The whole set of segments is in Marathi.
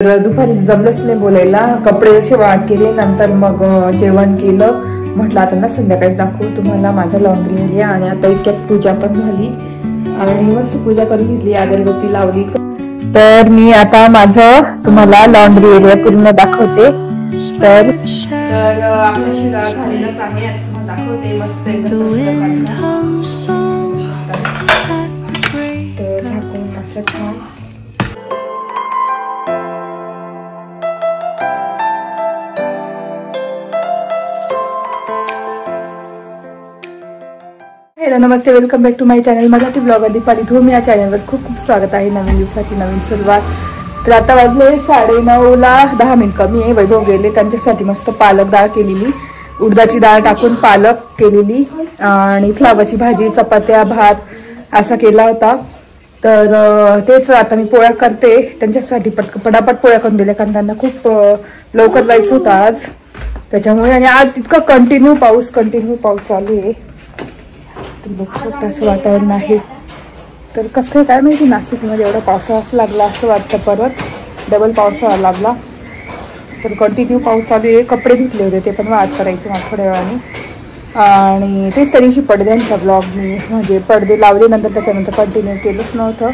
दुपारी जमलंच नाही बोलायला, कपडे असे वाट केले, नंतर मग जेवण केलं. म्हटलं आता ना संध्याकाळी दाखवू तुम्हाला माझा लॉन्ड्री एरिया. आणि आता इतक्यात पूजा पण झाली आणि मस्त पूजा करून घेतली, अगरबत्ती लावली. तर मी आता माझं तुम्हाला लॉन्ड्री एरिया पूर्ण दाखवते. तर आपल्या शिरा झालेलाच आहे, आता तुम्हाला दाखवते मस्त तर झाकून असं छान. हॅलो नमस्ते, welcome back to my channel Marathi blogger Deepali Dhom. या चॅनलवर खूप खूप स्वागत आहे. नवीन दिवसाची नवीन सुरुवात. तर आता वाजले 9:30, 10 मिनिट कमी आहे. वैभव गेले, त्यांच्यासाठी मस्त पालक डाळ केलेली, उडदाची डाळ टाकून पालक केलेली आणि फ्लावरची भाजी, चपात्या, भात असा केला होता. तर तेच आता मी पोळ्या करते त्यांच्यासाठी. पटापट पोळ्या करून दिल्या कारण त्यांना खूप लवकर जायचं होतं आज, त्याच्यामुळे. आणि आज इतकं कंटिन्यू पाऊस चालू आहे. बघू शकता असं वातावरण आहे. तर कसं काय माहिती, नाशिकमध्ये एवढा पावसाळा लागला असं वाटतं, परत डबल पावसाळा लागला. तर कंटिन्यू पाऊस चालू आहे. कपडे धुतले होते ते पण वाट करायचे मला थोड्या वेळाने. आणि तेच त्या दिवशी पडद्यांचा ब्लॉग मी म्हणजे पडदे लावले, नंतर त्याच्यानंतर कंटिन्यू केलंच नव्हतं.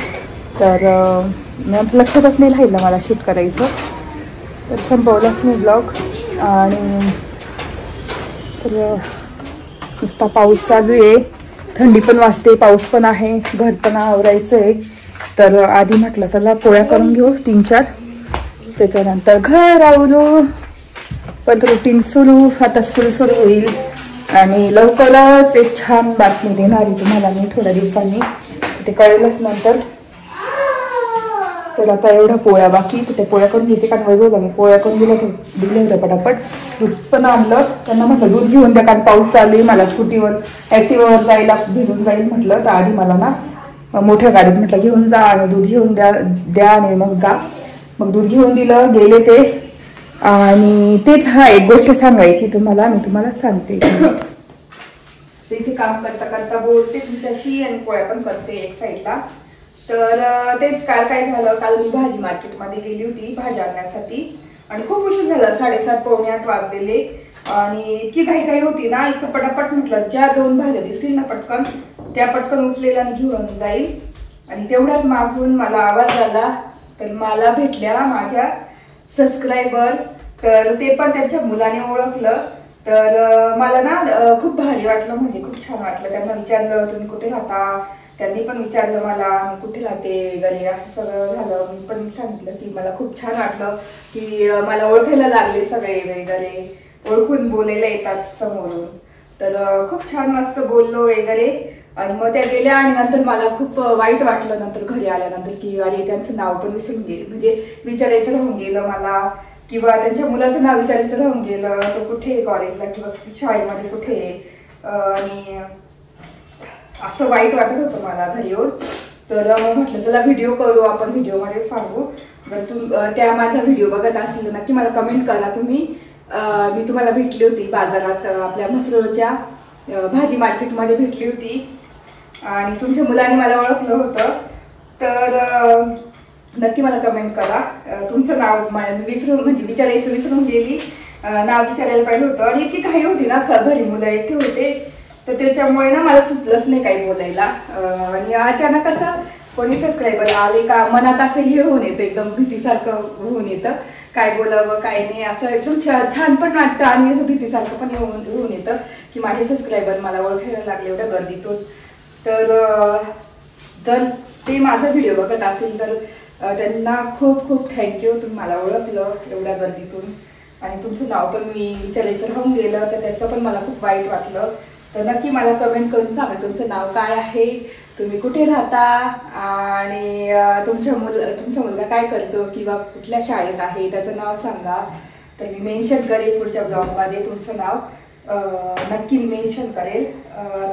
तर लक्षातच नाही राहिलं मला शूट करायचं, तर संपवलंच नाही ब्लॉग. आणि तर नुसता पाऊस चालू आहे, थंडी पण वाजते, पाऊस पण आहे, घर पण आवरायचं आहे. तर आधी म्हटलं चला पोळ्या करून घेऊ 3-4, त्याच्यानंतर घर आवरू. पण रुटीन सुरू, आता स्कूल सुरू होईल आणि लवकरच एक छान बातमी देणार आहे तुम्हाला मी थोड्या दिवसांनी, ते कळेलच नंतर. तर आता एवढ्या पोळ्या बाकी, तर त्या पोळ्या करून घेते. कारण वैभवला मी पोळ्या करून दिलं होतं पटापट. दूध पण आणलं, त्यांना म्हटलं दूध घेऊन द्या कारण पाऊस चालू आहे, मला स्कूटीवर ॲक्टिव्हावर जायला भिजून जाईल म्हटलं. तर आधी मला ना मोठ्या गाडीत म्हटलं घेऊन जा आणि दूध घेऊन द्या आणि मग जा. मग दूध घेऊन दिलं, गेले ते. आणि तेच एक गोष्ट सांगायची तुम्हाला, मी तुम्हाला सांगते. इथे काम करता करता बोलते तुमच्याशी आणि पोळ्या पण करते एक साईडला. तर तेच काल काय झालं, काल मी भाजी मार्केटमध्ये गेली होती भाजी आणण्यासाठी आणि खूप उशीर झाला, 7:30 पावणे 8 वाजलेले. आणि इतकी घाई होती ना, इतकं पटापट म्हटलं ज्या 2 भाज्या दिसतील ना पटकन त्या पटकन उचलेल आणि घेऊन जाईल. आणि तेवढ्याच मागून मला आवाज आला, तर मला भेटल्या माझ्या सबस्क्रायबर. तर ते पण त्यांच्या मुलाने ओळखलं. तर मला ना खूप भारी वाटलं, म्हणजे खूप छान वाटलं. त्यांना विचारलं तुम्ही कुठे राहता, त्यांनी पण विचारलं मला मी कुठे राहते वगैरे, असं सगळं झालं. मी पण सांगितलं की मला खूप छान वाटलं की मला ओळखायला लागले सगळे वगैरे, ओळखून बोलायला येतात समोरून. तर खूप छान मस्त बोललो वगैरे. आणि मग त्या गेल्या आणि नंतर मला खूप वाईट वाटलं नंतर घरी आल्यानंतर की अरे त्यांचं नाव पण विसरून गेले, म्हणजे विचारायचं राहून गेलं मला, किंवा त्यांच्या मुलाचं नाव विचारायचं राहून गेलं, तो कुठे कॉलेजला किंवा शाळेमध्ये कुठे. आणि असं वाईट वाटत होतं मला घरी येऊन. तर मग म्हटलं चला व्हिडिओ करू आपण, व्हिडिओमध्ये सांगू. जर त्या माझा व्हिडिओ बघत असेल तर नक्की मला कमेंट करा तुम्ही. मी तुम्हाला भेटली होती बाजारात, आपल्या म्हसरोळच्या भाजी मार्केटमध्ये भेटली होती आणि तुमच्या मुलाने मला ओळखलं होतं. तर नक्की मला कमेंट करा. तुमचं नाव म्हणजे विचारायचं विसरून गेली, नाव विचारायला पाहिजे होतं. आणि इतकी घाई होती ना, घरी मुलं एकटे होते, तर त्याच्यामुळे ना मला सुचलंच नाही काही बोलायला. आणि अचानक असं कोणी सबस्क्रायबर आले का मनात असं हे होऊन येतं, एकदम भीतीसारखं होऊन येतं, काय बोलावं काय नाही, असं एकदम छान पण वाटतं. आणि असं भीतीसारखं पण होऊन येतं की माझे सबस्क्रायबर मला ओळखायला लागले एवढ्या गर्दीतून. तर जर ते माझा व्हिडिओ बघत असेल तर त्यांना खूप खूप थँक्यू, तुम्ही मला ओळखलं एवढ्या गर्दीतून. आणि तुमचं नाव पण मी विचारायचं राहून गेलं, तर त्याचं पण मला खूप वाईट वाटलं. तर नक्की मला कमेंट करून सांगा तुमचं नाव काय आहे, तुम्ही कुठे राहता आणि तुमचा मुलगा काय करतो किंवा कुठल्या शाळेत आहे त्याचं नाव सांगा. तर मी मेन्शन करेल पुढच्या ब्लॉगमध्ये, तुमचं नाव नक्की मेन्शन करेल.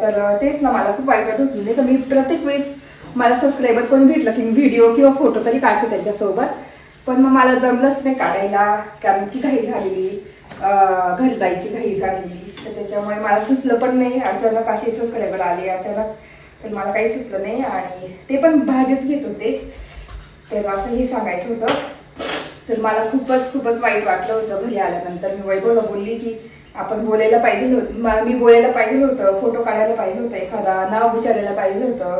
तर तेच ना, मला खूप वाईट वाटत होती. तर मी प्रत्येक वेळेस मला सबस्क्रायबर कोणी भेटलं की व्हिडिओ किंवा फोटो तरी काढते त्यांच्यासोबत, पण मग मला जमलंच नाही काढायला कारण की घाई झालेली, घरी जायची घाई झालेली. तर त्याच्यामुळे मला सुचलं पण नाही. अचानक असे सबस्क्रायबर आले अचानक, तर मला काही सुचलं नाही. आणि ते पण भाजीच घेत होते, तर असं हे सांगायचं होतं. तर मला खूपच वाईट वाटलं होतं घरी आल्यानंतर. मी वैभवला बोलली की आपण बोलायला पाहिजे होतं, मी बोलायला पाहिजे होतं, फोटो काढायला पाहिजे होतं, एखादा नाव विचारायला पाहिजे होतं,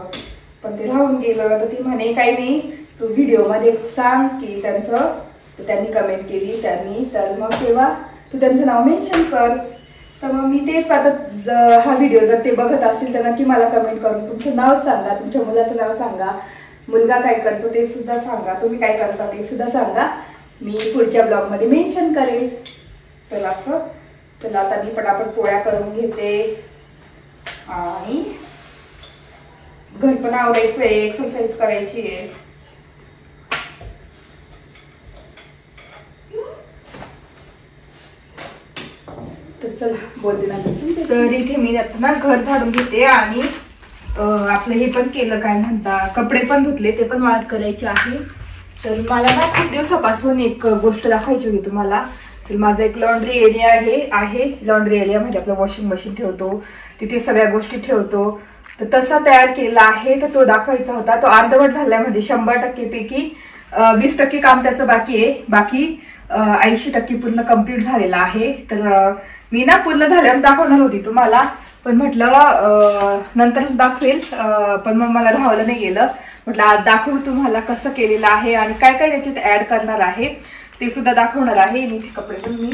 पण ते राहून गेलं. तर ती म्हणे काही नाही, तू व्हिडिओ मध्ये सांग की त्यांचं, त्यांनी कमेंट केली त्यांनी, तर मग तेव्हा तू त्यांचं नाव मेन्शन कर. तर मग मी तेच आता हा व्हिडिओ जर ते बघत असतील तर नक्की मला कमेंट करून तुमचं नाव सांगा, तुमच्या मुलाचं नाव सांगा, मुलगा काय करतो ते सुद्धा सांगा, तुम्ही काय करता ते सुद्धा सांगा, मी पुढच्या ब्लॉग मध्ये मेन्शन करेल. तर असं, तर आता मी पटापट पोळ्या करून घेते आणि घर पण आवरायचंय, एक्सरसाइज करायची आहे. तर चला बोलते ना. तर इथे मी आता ना घर झाडून घेते आणि आपलं हे पण केलं, काय म्हणता, कपडे पण धुतले, ते पण वाळत करायचे आहे. तर मला ना खूप दिवसापासून एक गोष्ट दाखवायची होती तुम्हाला. तर माझा एक लॉन्ड्री एरिया आहे. लॉन्ड्री एरियामध्ये आपलं वॉशिंग मशीन ठेवतो, तिथे सगळ्या गोष्टी ठेवतो. तर तसा तयार केला आहे, तर तो दाखवायचा होता. तो अर्धवट झालाय, म्हणजे 100% पैकी 20% काम त्याचं बाकी आहे. बाकी 80% पूर्ण कम्प्लीट झालेला आहे. तर मी ना पूर्ण झाल्यावर दाखवणार होती तुम्हाला, पण म्हटलं नंतरच दाखवेल, पण मग मला राहावलं नाही गेलं. म्हटलं आज दाखवू तुम्हाला कसं केलेलं आहे आणि काय काय त्याच्यात ऍड करणार आहे ते सुद्धा दाखवणार आहे. आणि ते कपडे पण मी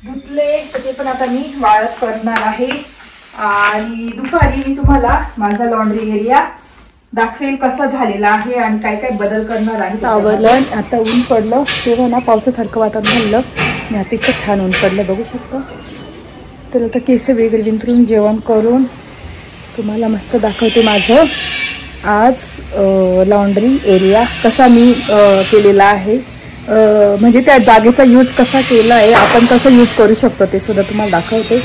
धुतले, तर ते पण आता मी वाळत करणार आहे. आणि दुपारी मी तुम्हाला माझा लॉन्ड्री एरिया दाखवेल कसा झालेला आहे आणि काय काय बदल करणार आहे. आवडलं, आता ऊन पडलं, तेव्हा ना पावसासारखं वातावरण झालं आणि आता इतकं छान ऊन पडलं, बघू शकतो. तर आता केस वगैरे विंचरून जेवण करून तुम्हाला मस्त दाखवते माझं आज लॉन्ड्री एरिया कसा मी केलेला आहे, म्हणजे त्या जागेचा यूज कसा केला आहे, आपण कसं यूज करू शकतो ते सुद्धा तुम्हाला दाखवते.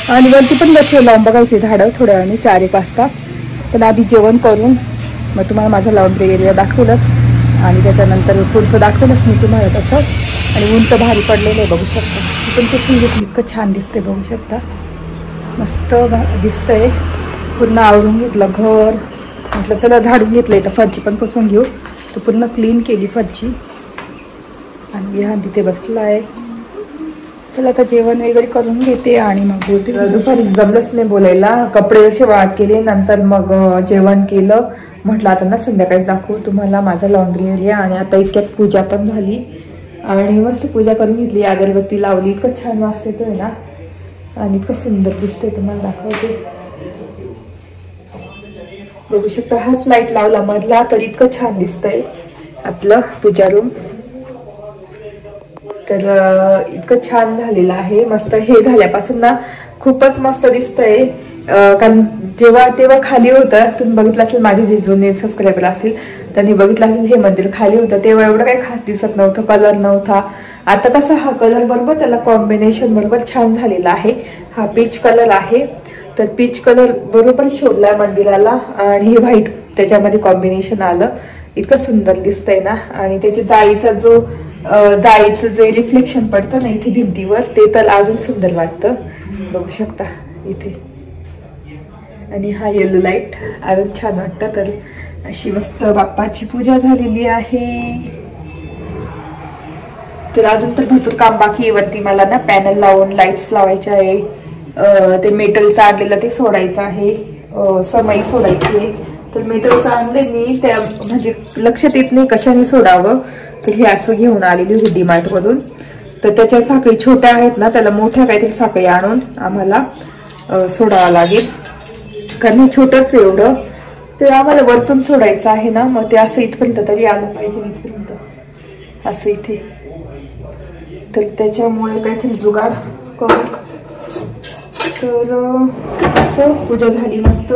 आणि वरती पण गच्छ लावून बघायचे झाडं थोड्या वेळाने 4-1 वाजता. पण आधी जेवण करून मग तुम्हाला माझा लॉन्ड्री एरिया दाखवेलच आणि त्याच्यानंतर पुढचं दाखवेलच मी तुम्हाला तसं. आणि ऊन तर भारी पडलेलं आहे, बघू शकता. पण पुसून घेतली, इतकं छान दिसते, बघू शकता, मस्त दिसतंय. पूर्ण आवरून घेतलं घर, म्हटलं चला झाडून घेतलंय तर फरची पण पुसून घेऊ. तर पूर्ण क्लीन केली फरची आणि हा तिथे बसला आहे. चला आता जेवण वगैरे करून घेते आणि मग बोलते. दुपारी जमलंच नाही बोलायला, कपडे असे वाळत केले, नंतर मग जेवण केलं. म्हटलं आता ना संध्याकाळी दाखवू तुम्हाला माझा लॉन्ड्री एरिया. आणि आता इतक्यात पूजा पण झाली आणि मस्त पूजा करून घेतली, अगरबत्ती लावली, इतकं छान वास येतोय ना आणि इतकं सुंदर दिसतंय, तुम्हाला दाखवते. बघू शकता, हाच लाईट लावला मधला, तर इतकं छान दिसतंय आपलं पूजा रूम. तर इतकं छान झालेलं आहे, मस्त. हे झाल्यापासून ना खूपच मस्त दिसतंय, कारण तेव्हा खाली होतं. तुम्ही बघितलं असेल, माझे जे जुने सबस्क्रायबर असतील त्यांनी बघितलं असेल, हे मंदिर खाली होतं, तेव्हा एवढं काही खास दिसत नव्हतं, कलर नव्हता. आता कसं हा कलर बरोबर त्याला कॉम्बिनेशन बरोबर छान झालेला आहे. हा पीच कलर आहे, तर पीच कलर बरोबर शोधला मंदिराला आणि हे व्हाईट त्याच्यामध्ये कॉम्बिनेशन आलं, इतकं सुंदर दिसतंय ना. आणि त्याची जाळीचं जे रिफ्लेक्शन पडतं ना इथे भिंतीवर, ते तर अजून सुंदर वाटतं, बघू शकता इथे. आणि हा येलो लाईट अजून छान वाटतं. तर अशी मस्त बाप्पाची पूजा झालेली आहे. तर अजून तर भरपूर काम बाकी आहे. वरती मला ना पॅनल लावून लाईट्स लावायचे आहे, ते मेटलचं आणलेलं ते सोडायचं आहे, समई सोडायची आहे. तर मेटलचं आणले मी, त्या म्हणजे लक्षात येत नाही कशाने सोडावं, तर हे असं घेऊन आलेली होती डीमार्ट मधून. तर त्याच्या साखळी छोट्या आहेत ना, त्याला मोठ्या काहीतरी साखळी आणून आम्हाला सोडावं लागेल, कारण हे छोटंच एवढं. ते आम्हाला वरतून सोडायचं आहे ना, मग ते असं इथपर्यंत तरी आलं पाहिजे, इथपर्यंत असं इथे. तर त्याच्यामुळे काहीतरी जुगाड करू. तर असं पूजा झाली मस्त.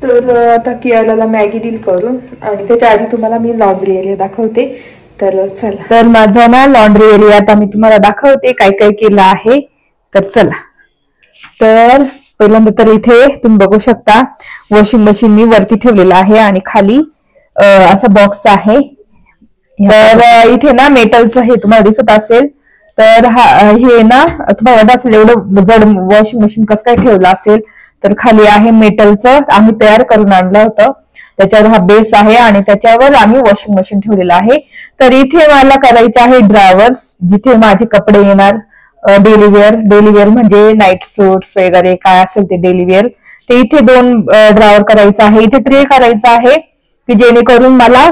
तर आता कियाला मॅगी दिल करून आणि त्याच्या आधी तुम्हाला मी लॉन्ड्री एरिया दाखवते. तर चला, तर माझा ना लॉन्ड्री एरिया आता मी तुम्हाला दाखवते काय काय केलं आहे. तर चला, तर पहिल्यांदा तर इथे तुम्ही बघू शकता वॉशिंग मशीन मी वरती ठेवलेलं आहे आणि खाली असा बॉक्स आहे. तर इथे ना मेटलचं हे तुम्हाला दिसत असेल, तर हे ना तुम्हाला वाटत असेल एवढं जड वॉशिंग मशीन कसं काय ठेवलं असेल, तर खाली आहे मेटलचं, आम्ही तयार करून आणलं होतं. त्याच्यावर हा बेस आहे आणि त्याच्यावर आम्ही वॉशिंग मशीन ठेवलेलं आहे. तर इथे मला करायचे आहे ड्रायव्हर्स, जिथे माझे कपडे येणार डेली वेअर म्हणजे नाईट सूट्स वगैरे काय असेल ते डेली वेअर. ते इथे 2 ड्रावर करायचं आहे. इथे ट्रे करायचं आहे की जेणेकरून मला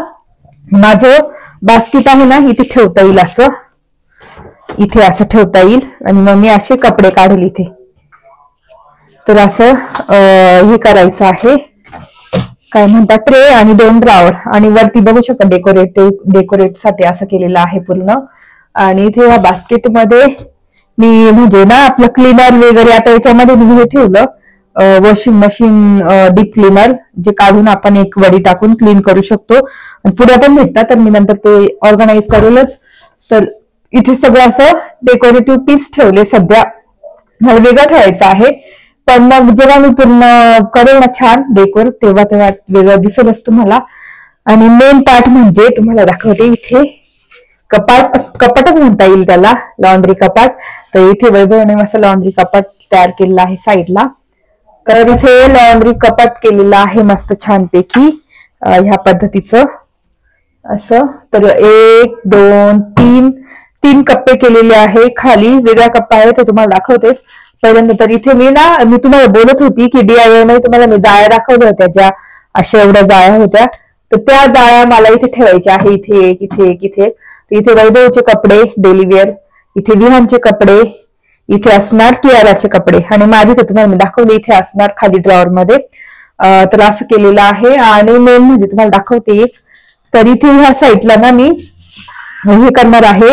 माझं बास्केट आहे ना इथे ठेवता येईल, असं इथे असं ठेवता येईल आणि मग मी असे कपडे काढेल इथे. तर असं हे करायचं आहे, काय म्हणतात, ट्रे आणि 2 ड्रावर. आणि वरती बघू शकता डेकोरेट साठी असं केलेलं आहे पूर्ण. आणि इथे ह्या बास्केटमध्ये मी म्हणजे ना आपलं क्लीनर वगैरे, आता याच्यामध्ये मी हे ठेवलं वॉशिंग मशीन डीप क्लीनर, जे काढून आपण एक वडी टाकून क्लीन करू शकतो. आणि पुढे पण भेटतात, तर मी नंतर ते ऑर्गनाइज करेलच. तर इथे सगळं असं डेकोरेटिव्ह पीस ठेवले. सध्या मला वेगळं ठेवायचं आहे, पण मग जेव्हा मी पूर्ण करेल ना छान डेकोर, तेव्हा वेगळं दिसेलच तुम्हाला. आणि मेन पार्ट म्हणजे तुम्हाला दाखवते, इथे कपाटच म्हणता येईल त्याला, लॉन्ड्री कपाट. तर इथे वैभवने मस्त लॉन्ड्री कपाट तयार केलेला आहे साईडला. तर इथे लॉन्ड्री कपाट केलेलं आहे मस्त छानपैकी ह्या पद्धतीचं असं. तर 1 2 3 कप्पे केलेले आहे. खाली वेगळा कप्पा आहे, ते तुम्हाला दाखवतेच पहिल्यांदा. तर इथे मी तुम्हाला बोलत होती की DIY मध्ये तुम्हाला मी जाळ्या दाखवल्या होत्या, ज्या अशा एवढ्या जाळ्या होत्या. तर त्या जाळ्या मला इथे ठेवायच्या आहे, इथे एक, इथे एक, इथे. इथे वैभवचे कपडे डेली वेअर, इथे विहानचे कपडे, इथे असणार कियाराचे कपडे आणि माझे तर तुम्हाला मी दाखवले इथे असणार खाली ड्रॉवर मध्ये. तर असं केलेलं आहे. आणि मेन म्हणजे तुम्हाला दाखवते एक, तर इथे ह्या साईडला ना मी हे करणार आहे,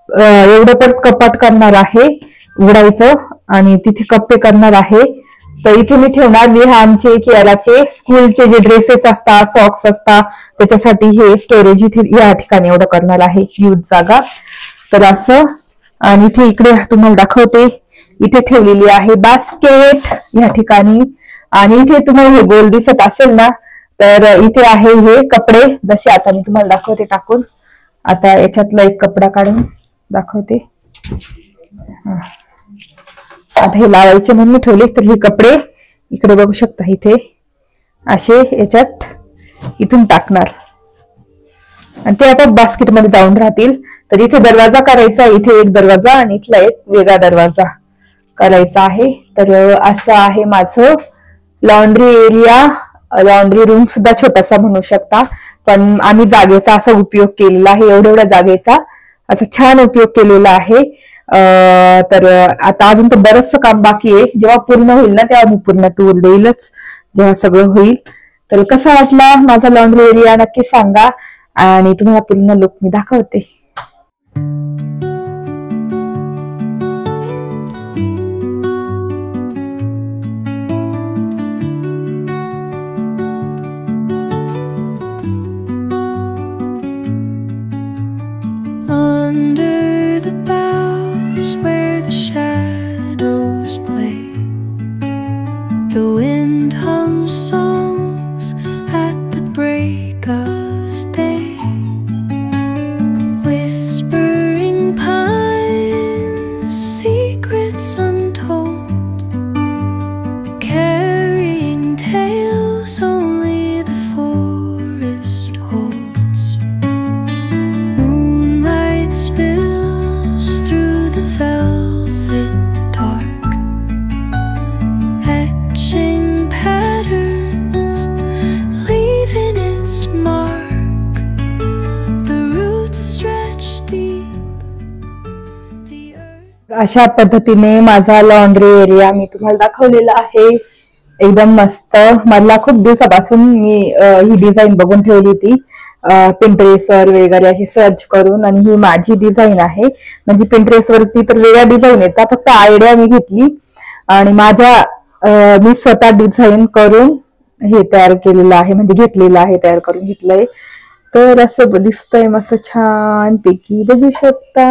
एवढं पण कपाट करणार आहे उघडायचं आणि तिथे कप्पे करणार आहे. तर इथे मी ठेवणार विहानचे कियाराचे स्कूलचे जे ड्रेसेस असतात, सॉक्स असतात, त्याच्यासाठी हे स्टोरेज इथे या ठिकाणी एवढं करणार आहे, यूज जागा. तर असं. आणि इथे इकडे तुम्हाला दाखवते, इथे ठेवलेली आहे बास्केट या ठिकाणी. आणि इथे तुम्हाला हे गोल दिसत असेल ना, तर इथे आहे हे कपडे, जसे आता मी तुम्हाला दाखवते टाकून. आता याच्यातला एक कपडा काढून दाखवते. आता हे लावायचे म्हणून मी ठेवले. तर हे कपडे इकडे बघू शकता, इथे असे याच्यात इथून टाकणार आणि ते आता बास्केटमध्ये जाऊन राहतील. तर इथे दरवाजा करायचा, इथे एक दरवाजा आणि इथला एक वेगळा दरवाजा करायचा आहे. तर असं आहे माझं लॉन्ड्री एरिया. लॉन्ड्री रूम सुद्धा छोटासा म्हणू शकता, पण आम्ही जागेचा असा उपयोग केलेला आहे, एवढ्या जागेचा असा छान उपयोग केलेला आहे. तर आता अजून तर बरचसं काम बाकी आहे. जेव्हा पूर्ण होईल ना तेव्हा मी पूर्ण टूर देईलच, जेव्हा सगळं होईल. तर कसा वाटला माझा लॉन्ड्री एरिया नक्की सांगा आणि तुम्हाला पूर्ण लुक मी दाखवते. अशा पद्धतीने माझा लॉन्ड्री एरिया मी तुम्हाला दाखवलेला आहे. एकदम मस्त. मला खूप दिवसापासून मी ही डिझाईन बघून ठेवली होती पिंटरेस्टवर वगैरे अशी सर्च करून, आणि ही माझी डिझाईन आहे. म्हणजे पिंटरेस्टवरती तर वेगळ्या डिझाईन येतात, फक्त आयडिया मी घेतली आणि मी स्वतः डिझाईन करून हे तयार केलेलं आहे, म्हणजे घेतलेलं आहे, तयार करून घेतलंय. तर असं दिसतंय मस्त छान पैकी, बघू शकता.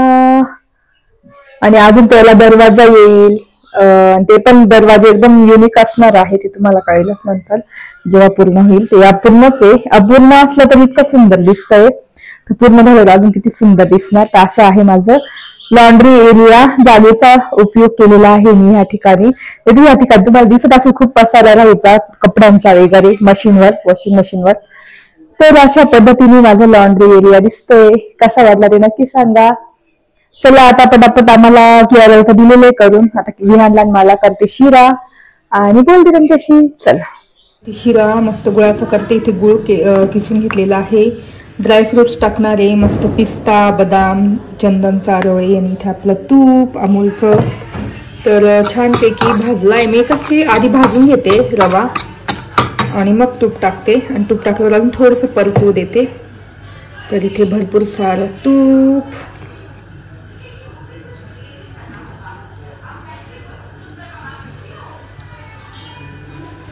आणि अजून त्याला दरवाजा येईल, ते पण दरवाजे एकदम युनिक असणार आहे, ते तुम्हाला कळेलच नंतर जेव्हा पूर्ण होईल. ते अपूर्णच आहे, अपूर्ण असलं तर इतकं सुंदर दिसतंय, तर पूर्ण झालं अजून किती सुंदर दिसणार. तर असं आहे माझं लॉन्ड्री एरिया जागेचा उपयोग केलेला आहे मी या ठिकाणी. या ठिकाणी तुम्हाला दिसत असेल खूप पसारा राहायचा कपड्यांचा वगैरे मशीनवर, वॉशिंग मशीनवर. तर अशा पद्धतीने माझा लॉन्ड्री एरिया दिसतोय. कसा वाटला ते नक्की सांगा. चला आता पटापट आम्हाला केअर दिलेले करून. आता विहानला मला करते शिरा आणि बोलते तुमच्याशी. चला शिरा मस्त गुळाचा करते. इथे गुळ किसून घेतलेला आहे. ड्रायफ्रुट्स टाकणार आहे. मस्त पिस्ता, बदाम, चंदनचा रवळी आणि इथे आपलं तूप अमूलचं. तर छानपैकी भाजलाय मी. कशी आधी भाजून घेते रवा आणि मग तूप टाकते आणि तूप टाकल्यावर अजून थोडंसं परतू देते. तर इथे भरपूर सारं तूप.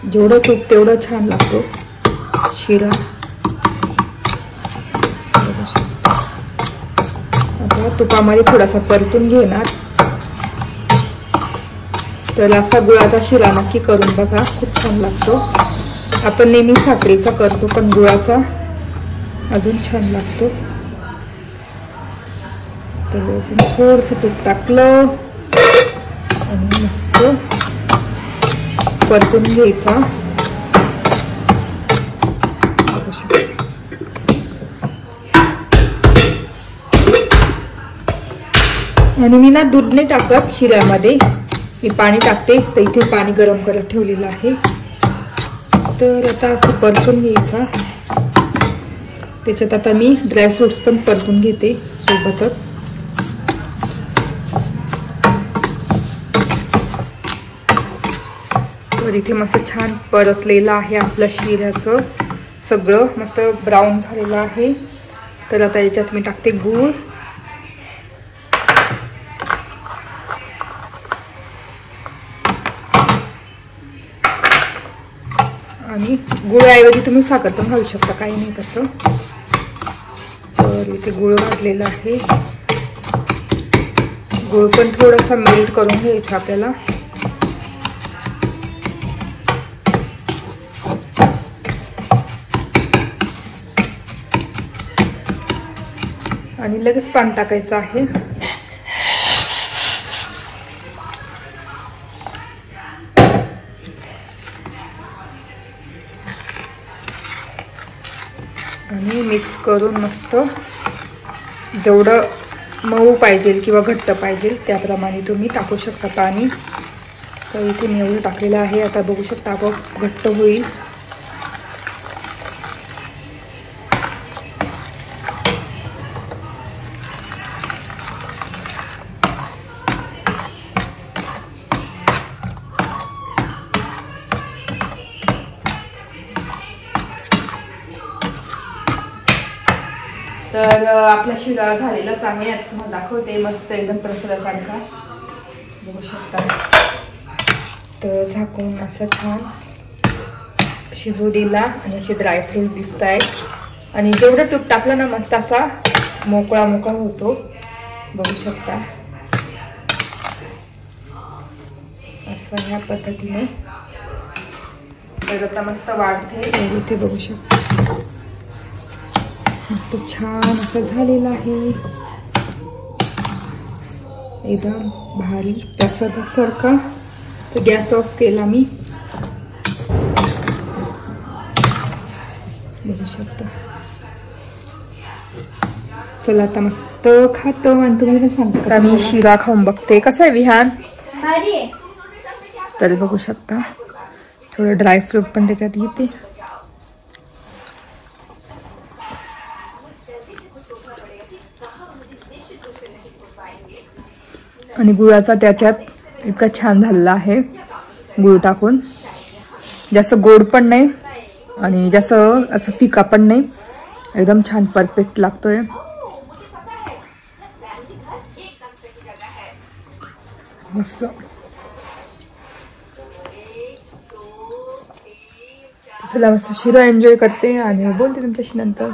जेवढं तूप तेवढं छान लागतो शिरा. आता तुपामध्ये थोडासा परतून घेणार. तर असा गुळाचा शिरा नक्की करून बघा, खूप छान लागतो. आपण नेहमी साखरेचा करतो पण गुळाचा अजून छान लागतो. तर थोडंसं तूप टाकलं आणि मस्त परतून घ्यायचा. आणि मी ना दूध नाही टाकत शिऱ्यामध्ये, मी पाणी टाकते. तर इथे पाणी गरम करत ठेवलेलं आहे. तर आता असं परतून घ्यायचा. त्याच्यात आता मी ड्रायफ्रुट्स पण परतून घेते सोबतच. तर इथे मस्त छान परतलेलं आहे आपलं शिऱ्याचं सगळं, मस्त ब्राऊन झालेलं आहे. तर आता याच्यात मी टाकते गूळ. आणि गुळाऐवजी तुम्ही साखर पण घालू शकता, काही नाही तसं. तर इथे गुळ घातलेला आहे. गुळ पण थोडासा मेल्ट करून घ्यायचा आपल्याला. आणि लगेच पाणी टाकायचं आहे. आणि मिक्स करून मस्त जेवढं मऊ पाहिजे किंवा घट्ट पाहिजे त्याप्रमाणे तुम्ही टाकू शकता पाणी. तर इथे मी एवढं टाकलेलं आहे. आता बघू शकता आपोआप घट्ट होईल. तर आपला शिरा झालेलाच आहे. आता तुम्हाला दाखवते मस्त एकदम प्रसादासारखा, बघू शकता. तर झाकून असं छान शिजू दिला आणि असे ड्रायफ्रूट दिसत आहेत. आणि जेवढं तूप टाकलं ना मस्त असा मोकळा मोकळा होतो, बघू शकता. असं ह्या पद्धतीने. तर आता मस्त वाढते. इथे बघू शकता मस्त छान असं झालेलं आहे. एकदम भारी प्रसादासारखा. तर गॅस ऑफ केला मी, बघू शकता. चला आता मस्त खातो आणि तुम्हाला पण सांगतो. मी शिरा खाऊन बघते कसा आहे विहान. तर बघू शकता थोडं ड्रायफ्रूट पण त्याच्यात घेते. आणि गुळाचा त्याच्यात इतका छान झालेला आहे. गुळ टाकून जास्त गोड पण नाही आणि जास्त असं फिका पण नाही, एकदम छान परफेक्ट लागतोय. मस्त. चला मस्त शिरा एन्जॉय करते आणि बोलते तुमच्याशी नंतर.